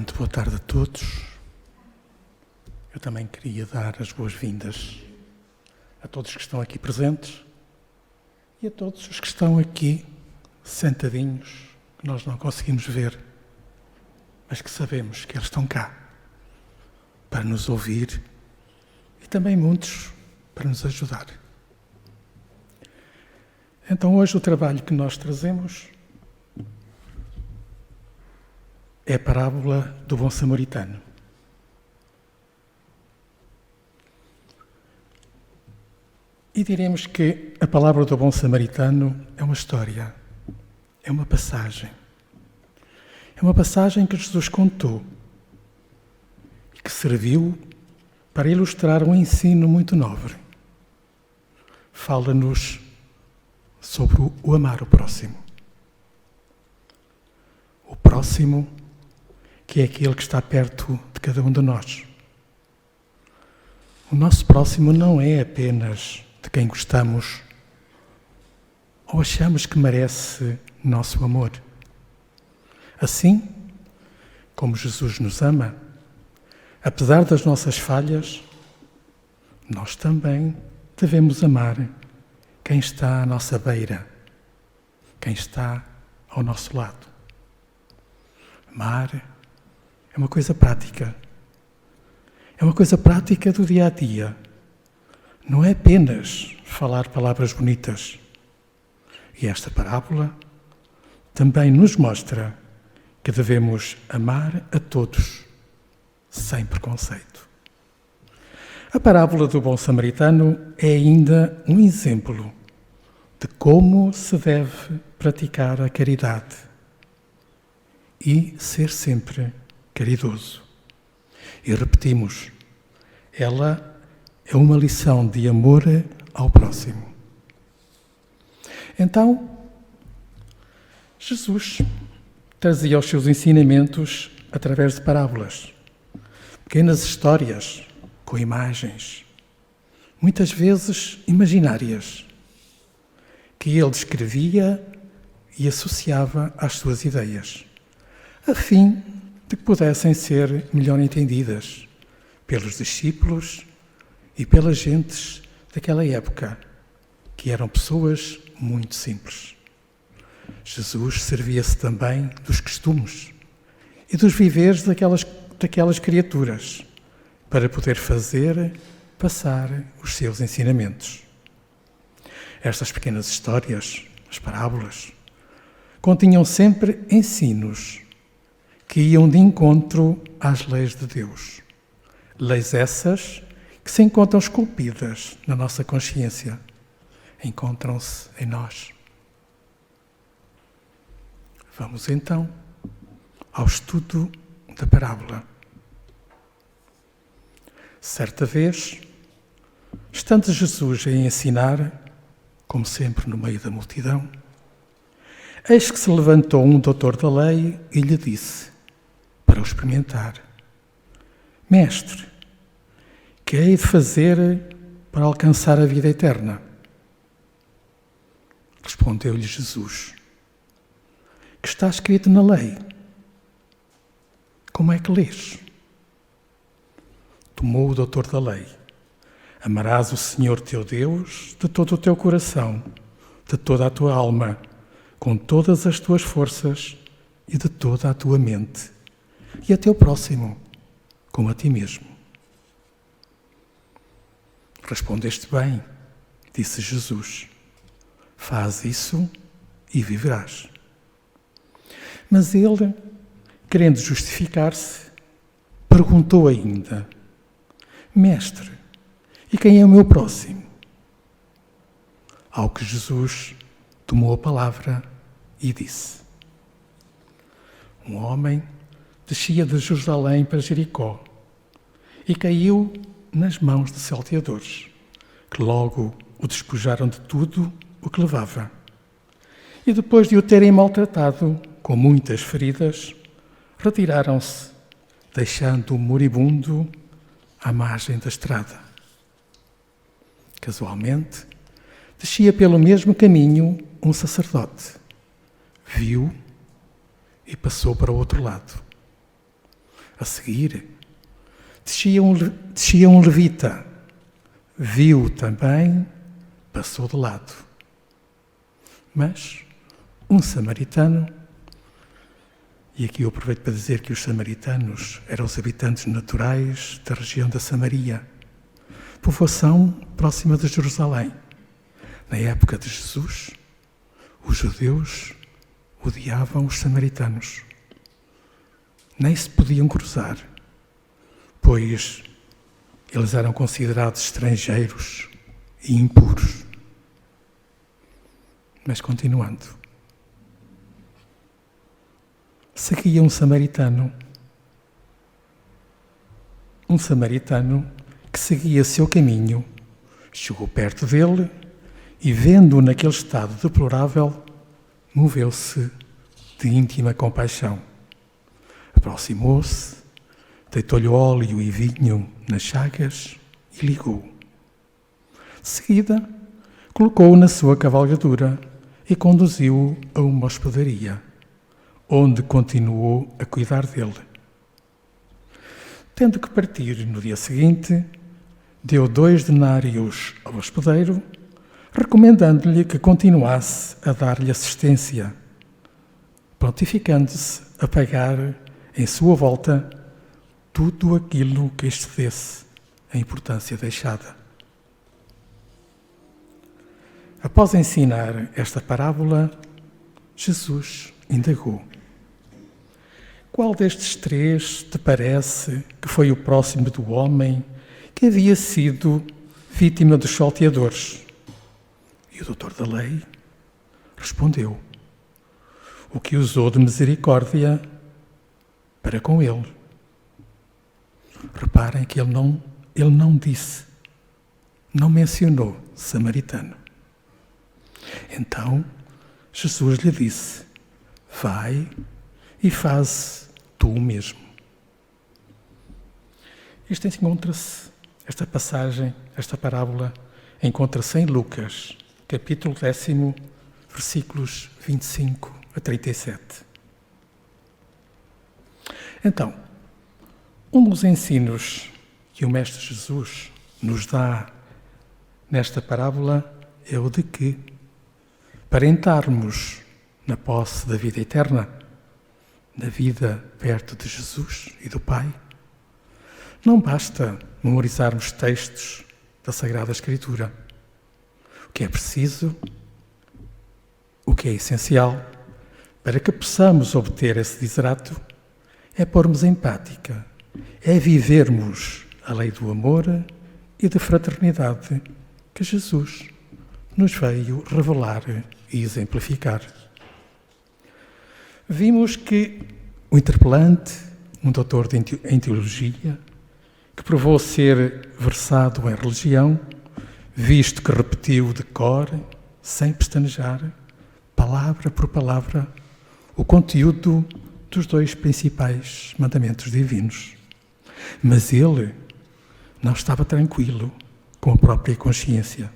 Muito boa tarde a todos. Eu também queria dar as boas-vindas a todos que estão aqui presentes e a todos os que estão aqui sentadinhos, que nós não conseguimos ver, mas que sabemos que eles estão cá para nos ouvir e também muitos para nos ajudar. Então hoje o trabalho que nós trazemos é a parábola do bom samaritano. E diremos que a palavra do bom samaritano é uma história, é uma passagem. É uma passagem que Jesus contou e que serviu para ilustrar um ensino muito nobre. Fala-nos sobre o amar o próximo. O próximo, que é aquele que está perto de cada um de nós. O nosso próximo não é apenas de quem gostamos ou achamos que merece nosso amor. Assim como Jesus nos ama, apesar das nossas falhas, nós também devemos amar quem está à nossa beira, quem está ao nosso lado. Amar é uma coisa prática. É uma coisa prática do dia a dia. Não é apenas falar palavras bonitas. E esta parábola também nos mostra que devemos amar a todos, sem preconceito. A parábola do bom samaritano é ainda um exemplo de como se deve praticar a caridade e ser sempre caridoso. E repetimos, ela é uma lição de amor ao próximo. Então, Jesus trazia os seus ensinamentos através de parábolas, pequenas histórias com imagens, muitas vezes imaginárias, que ele descrevia e associava às suas ideias, a fim de que pudessem ser melhor entendidas pelos discípulos e pelas gentes daquela época, que eram pessoas muito simples. Jesus servia-se também dos costumes e dos viveres daquelas criaturas para poder fazer passar os seus ensinamentos. Estas pequenas histórias, as parábolas, continham sempre ensinos que iam de encontro às leis de Deus. Leis essas que se encontram esculpidas na nossa consciência, encontram-se em nós. Vamos então ao estudo da parábola. Certa vez, estando Jesus a ensinar, como sempre no meio da multidão, eis que se levantou um doutor da lei e lhe disse, para o experimentar, Mestre, que hei de fazer para alcançar a vida eterna? Respondeu-lhe Jesus, que está escrito na lei. Como é que lês? Tomou o doutor da lei. Amarás o Senhor teu Deus de todo o teu coração, de toda a tua alma, com todas as tuas forças e de toda a tua mente, e a teu próximo, como a ti mesmo. Respondeste bem, disse Jesus. Faz isso e viverás. Mas ele, querendo justificar-se, perguntou ainda, Mestre, e quem é o meu próximo? Ao que Jesus tomou a palavra e disse, um homem descia de Jerusalém para Jericó e caiu nas mãos de salteadores, que logo o despojaram de tudo o que levava. E depois de o terem maltratado com muitas feridas, retiraram-se, deixando-o moribundo à margem da estrada. Casualmente, descia pelo mesmo caminho um sacerdote. Viu e passou para o outro lado. A seguir, descia um levita, viu também, passou de lado. Mas um samaritano, e aqui eu aproveito para dizer que os samaritanos eram os habitantes naturais da região da Samaria, povoação próxima de Jerusalém. Na época de Jesus, os judeus odiavam os samaritanos. Nem se podiam cruzar, pois eles eram considerados estrangeiros e impuros. Mas continuando, seguia um samaritano que seguia seu caminho, chegou perto dele e, vendo-o naquele estado deplorável, moveu-se de íntima compaixão. Aproximou-se, deitou-lhe óleo e vinho nas chagas e ligou. De seguida, colocou-o na sua cavalgadura e conduziu-o a uma hospedaria, onde continuou a cuidar dele. Tendo que partir no dia seguinte, deu 2 denários ao hospedeiro, recomendando-lhe que continuasse a dar-lhe assistência, prontificando-se a pagar em sua volta tudo aquilo que excedesse a importância deixada. Após ensinar esta parábola, Jesus indagou: qual destes 3 te parece que foi o próximo do homem que havia sido vítima dos salteadores? E o doutor da lei respondeu: o que usou de misericórdia para com ele. Reparem que ele não disse, não mencionou samaritano. Então, Jesus lhe disse: vai e faz tu o mesmo. Esta passagem, esta parábola, encontra-se em Lucas, capítulo 10, versículos 25 a 37. Então, um dos ensinos que o Mestre Jesus nos dá nesta parábola é o de que, para entrarmos na posse da vida eterna, na vida perto de Jesus e do Pai, não basta memorizarmos textos da Sagrada Escritura. O que é preciso, o que é essencial, para que possamos obter esse desiderato, é pormos em prática, é vivermos a lei do amor e da fraternidade que Jesus nos veio revelar e exemplificar. Vimos que o interpelante, um doutor em teologia, que provou ser versado em religião, visto que repetiu de cor, sem pestanejar, palavra por palavra, o conteúdo dos 2 principais mandamentos divinos. Mas ele não estava tranquilo com a própria consciência.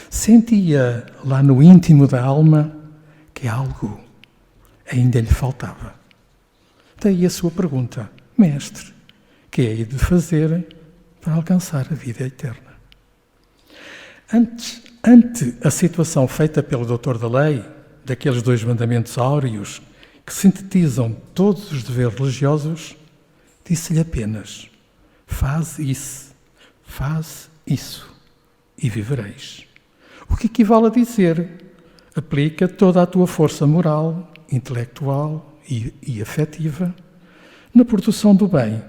Sentia lá no íntimo da alma que algo ainda lhe faltava. Daí a sua pergunta: Mestre, que hei de fazer para alcançar a vida eterna? Ante a situação feita pelo doutor da lei, daqueles 2 mandamentos áureos que sintetizam todos os deveres religiosos, disse-lhe apenas: faz isso e vivereis. O que equivale a dizer: aplica toda a tua força moral, intelectual e afetiva na produção do bem,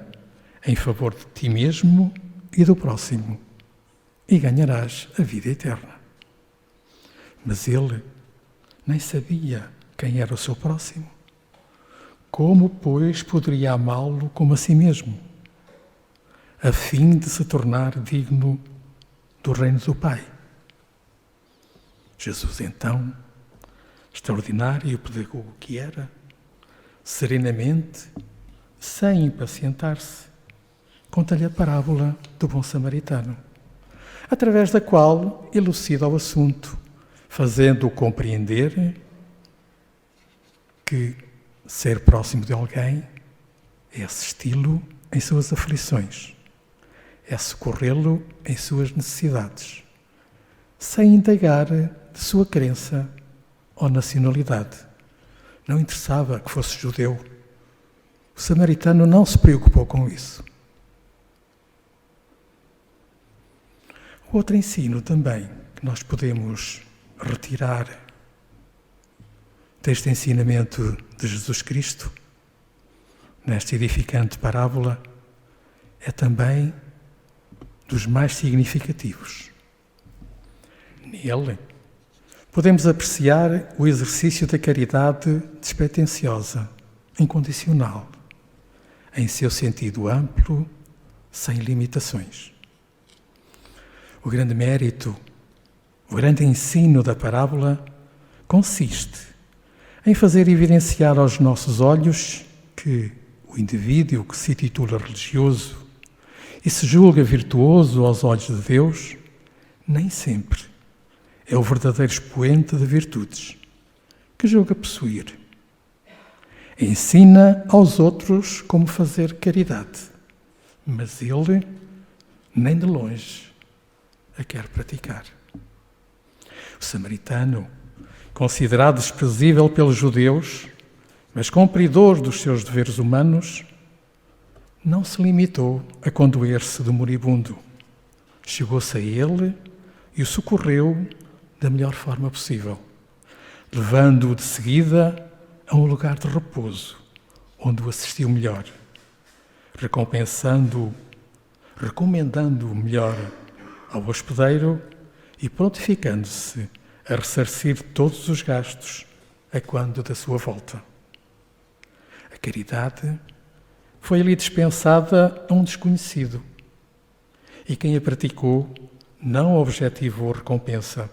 em favor de ti mesmo e do próximo, e ganharás a vida eterna. Mas ele nem sabia quem era o seu próximo. Como, pois, poderia amá-lo como a si mesmo, a fim de se tornar digno do reino do Pai? Jesus, então, extraordinário pedagogo que era, serenamente, sem impacientar-se, conta-lhe a parábola do bom samaritano, através da qual elucida o assunto, fazendo-o compreender que ser próximo de alguém é assisti-lo em suas aflições, é socorrê-lo em suas necessidades, sem indagar de sua crença ou nacionalidade. Não interessava que fosse judeu. O samaritano não se preocupou com isso. Outro ensino também que nós podemos retirar deste ensinamento de Jesus Cristo, nesta edificante parábola, é também dos mais significativos. Nele, podemos apreciar o exercício da caridade despretensiosa, incondicional, em seu sentido amplo, sem limitações. O grande mérito, o grande ensino da parábola consiste em fazer evidenciar aos nossos olhos que o indivíduo que se titula religioso e se julga virtuoso aos olhos de Deus, nem sempre é o verdadeiro expoente de virtudes que julga possuir. Ensina aos outros como fazer caridade, mas ele nem de longe a quer praticar. O samaritano, considerado desprezível pelos judeus, mas cumpridor dos seus deveres humanos, não se limitou a condoer-se do moribundo. Chegou-se a ele e o socorreu da melhor forma possível, levando-o de seguida a um lugar de repouso, onde o assistiu melhor, recomendando-o melhor ao hospedeiro e prontificando-se a ressarcir todos os gastos a quando da sua volta. A caridade foi ali dispensada a um desconhecido e quem a praticou não objetivou recompensa,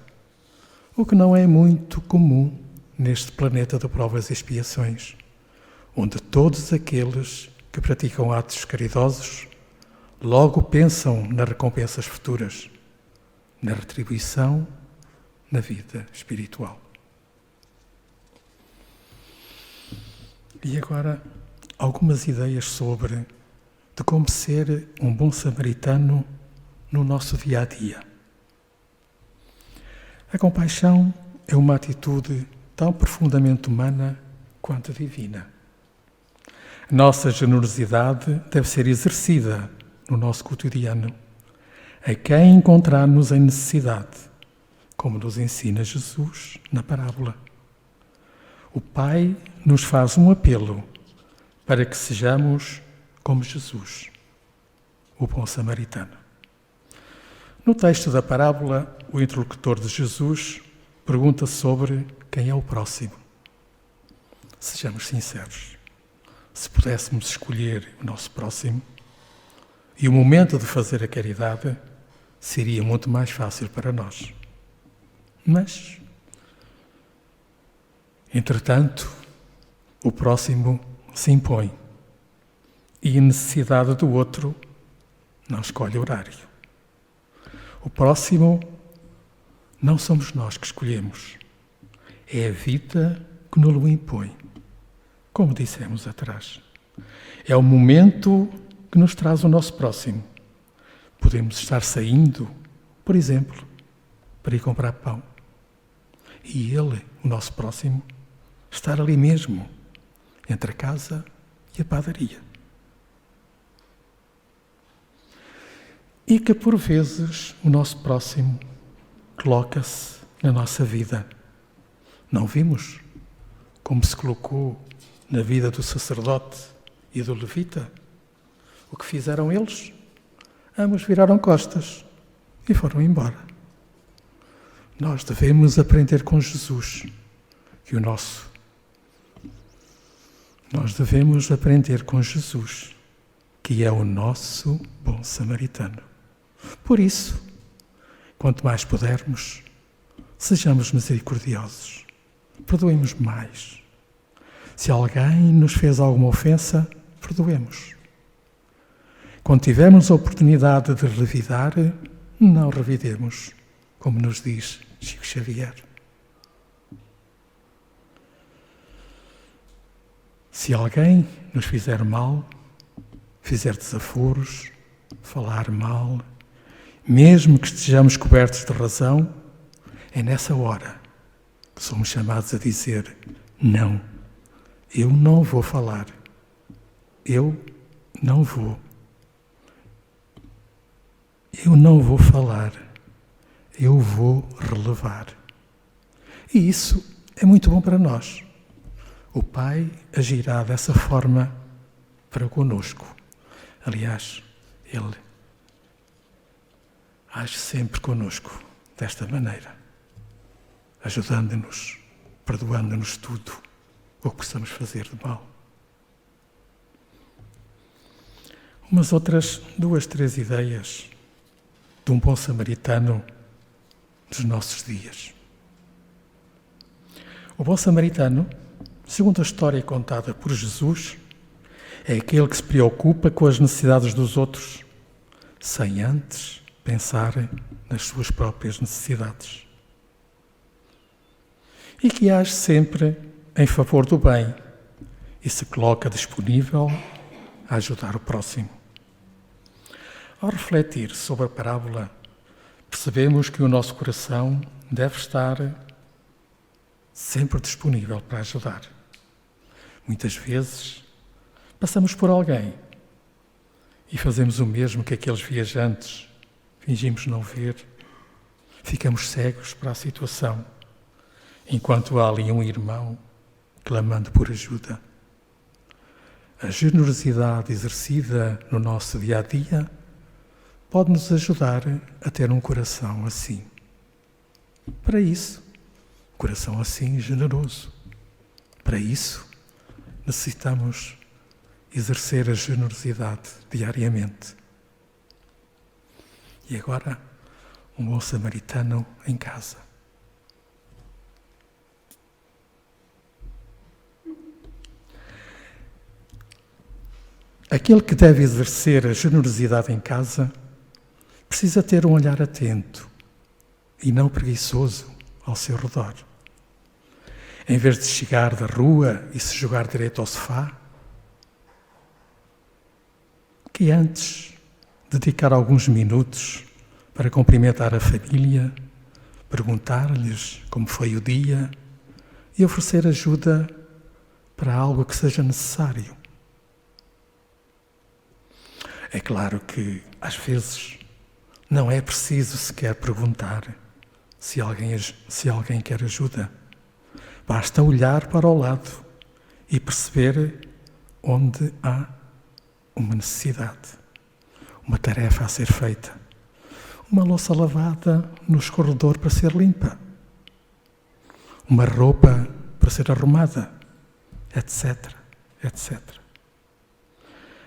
o que não é muito comum neste planeta de provas e expiações, onde todos aqueles que praticam atos caridosos logo pensam nas recompensas futuras, na retribuição, na vida espiritual. E agora, algumas ideias sobre de como ser um bom samaritano no nosso dia-a-dia. A compaixão é uma atitude tão profundamente humana quanto divina. A nossa generosidade deve ser exercida no nosso cotidiano, a quem encontrarmos em necessidade, como nos ensina Jesus na parábola. O Pai nos faz um apelo para que sejamos como Jesus, o bom samaritano. No texto da parábola, o interlocutor de Jesus pergunta sobre quem é o próximo. Sejamos sinceros. Se pudéssemos escolher o nosso próximo, e o momento de fazer a caridade seria muito mais fácil para nós. Mas, entretanto, o próximo se impõe e a necessidade do outro não escolhe horário. O próximo não somos nós que escolhemos, é a vida que nos o impõe, como dissemos atrás. É o momento que nos traz o nosso próximo. Podemos estar saindo, por exemplo, para ir comprar pão. E ele, o nosso próximo, estar ali mesmo, entre a casa e a padaria. E que, por vezes, o nosso próximo coloca-se na nossa vida. Não vimos como se colocou na vida do sacerdote e do levita? O que fizeram eles? Ambos viraram costas e foram embora. Nós devemos aprender com Jesus que Nós devemos aprender com Jesus, que é o nosso bom samaritano. Por isso, quanto mais pudermos, sejamos misericordiosos, perdoemos mais. Se alguém nos fez alguma ofensa, perdoemos. Quando tivermos a oportunidade de revidar, não revidemos, como nos diz Chico Xavier. Se alguém nos fizer mal, fizer desaforos, falar mal, mesmo que estejamos cobertos de razão, é nessa hora que somos chamados a dizer: não, eu não vou falar, eu não vou falar, eu vou relevar. E isso é muito bom para nós. O Pai agirá dessa forma para conosco. Aliás, Ele age sempre conosco desta maneira, ajudando-nos, perdoando-nos tudo o que possamos fazer de mal. Umas outras 2, 3 ideias de um bom samaritano dos nossos dias. O bom samaritano, segundo a história contada por Jesus, é aquele que se preocupa com as necessidades dos outros, sem antes pensar nas suas próprias necessidades. E que age sempre em favor do bem e se coloca disponível a ajudar o próximo. Ao refletir sobre a parábola, percebemos que o nosso coração deve estar sempre disponível para ajudar. Muitas vezes passamos por alguém e fazemos o mesmo que aqueles viajantes, fingimos não ver, ficamos cegos para a situação, enquanto há ali um irmão clamando por ajuda. A generosidade exercida no nosso dia-a-dia pode nos ajudar a ter um coração assim. Para isso, um coração assim generoso. Para isso, necessitamos exercer a generosidade diariamente. E agora, um bom samaritano em casa. Aquele que deve exercer a generosidade em casa precisa ter um olhar atento e não preguiçoso ao seu redor. Em vez de chegar da rua e se jogar direito ao sofá, que antes dedicar alguns minutos para cumprimentar a família, perguntar-lhes como foi o dia e oferecer ajuda para algo que seja necessário. É claro que, às vezes, não é preciso sequer perguntar se alguém quer ajuda. Basta olhar para o lado e perceber onde há uma necessidade, uma tarefa a ser feita, uma louça lavada no escorredor para ser limpa, uma roupa para ser arrumada, etc, etc.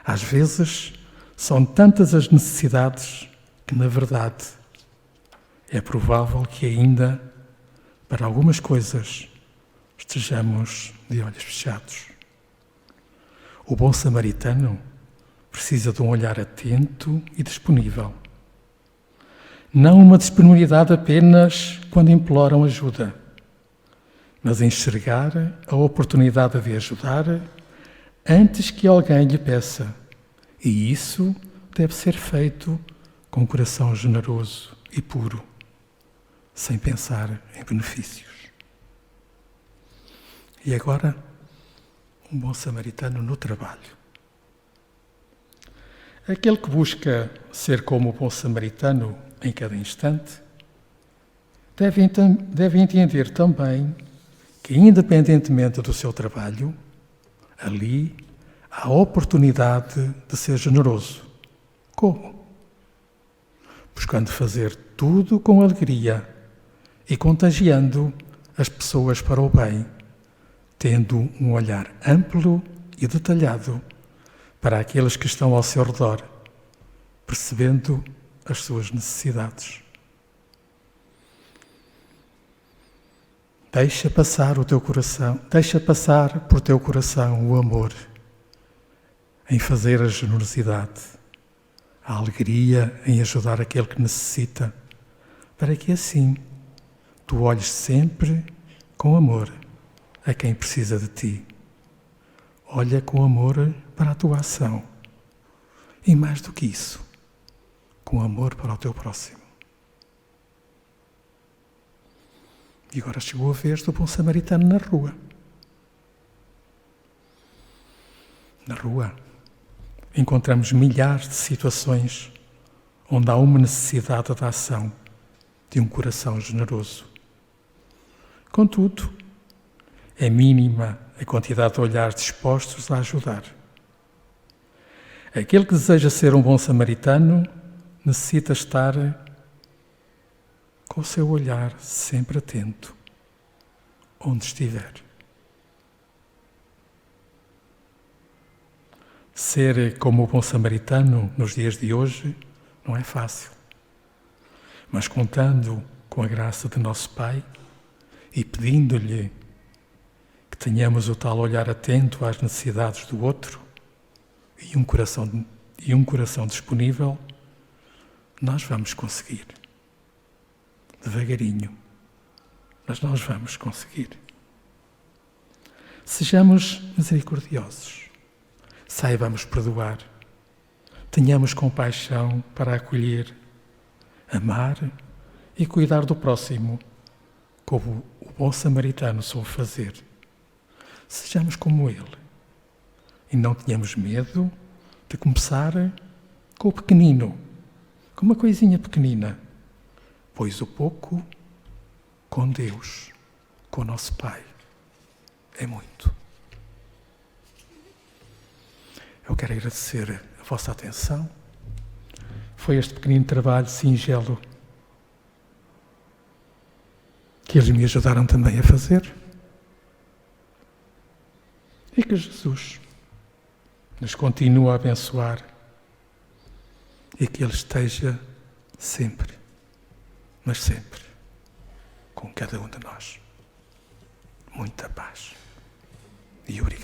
Às vezes, são tantas as necessidades que, na verdade, é provável que ainda, para algumas coisas, estejamos de olhos fechados. O bom samaritano precisa de um olhar atento e disponível. Não uma disponibilidade apenas quando imploram ajuda, mas enxergar a oportunidade de ajudar antes que alguém lhe peça. E isso deve ser feito com um coração generoso e puro, sem pensar em benefícios. E agora, um bom samaritano no trabalho. Aquele que busca ser como o bom samaritano em cada instante, deve entender também que, independentemente do seu trabalho, ali há a oportunidade de ser generoso. Como? Buscando fazer tudo com alegria e contagiando as pessoas para o bem, tendo um olhar amplo e detalhado para aqueles que estão ao seu redor, percebendo as suas necessidades. Deixa passar por teu coração o amor, em fazer a generosidade, a alegria em ajudar aquele que necessita, para que assim tu olhes sempre com amor a quem precisa de ti. Olha com amor para a tua ação. E mais do que isso, com amor para o teu próximo. E agora chegou a vez do bom samaritano na rua. Na rua encontramos milhares de situações onde há uma necessidade da ação de um coração generoso. Contudo, é mínima a quantidade de olhares dispostos a ajudar. Aquele que deseja ser um bom samaritano necessita estar com o seu olhar sempre atento, onde estiver. Ser como o bom samaritano nos dias de hoje não é fácil, mas contando com a graça de nosso Pai e pedindo-lhe que tenhamos o tal olhar atento às necessidades do outro e um coração disponível, nós vamos conseguir. Devagarinho, mas nós vamos conseguir. Sejamos misericordiosos, saibamos perdoar, tenhamos compaixão para acolher, amar e cuidar do próximo, como o bom samaritano soube fazer. Sejamos como ele e não tenhamos medo de começar com o pequenino, com uma coisinha pequenina, pois o pouco com Deus, com o nosso Pai, é muito. Eu quero agradecer a vossa atenção. Foi este pequenino trabalho singelo que eles me ajudaram também a fazer. E que Jesus nos continue a abençoar e que Ele esteja sempre, mas sempre, com cada um de nós. Muita paz e obrigado.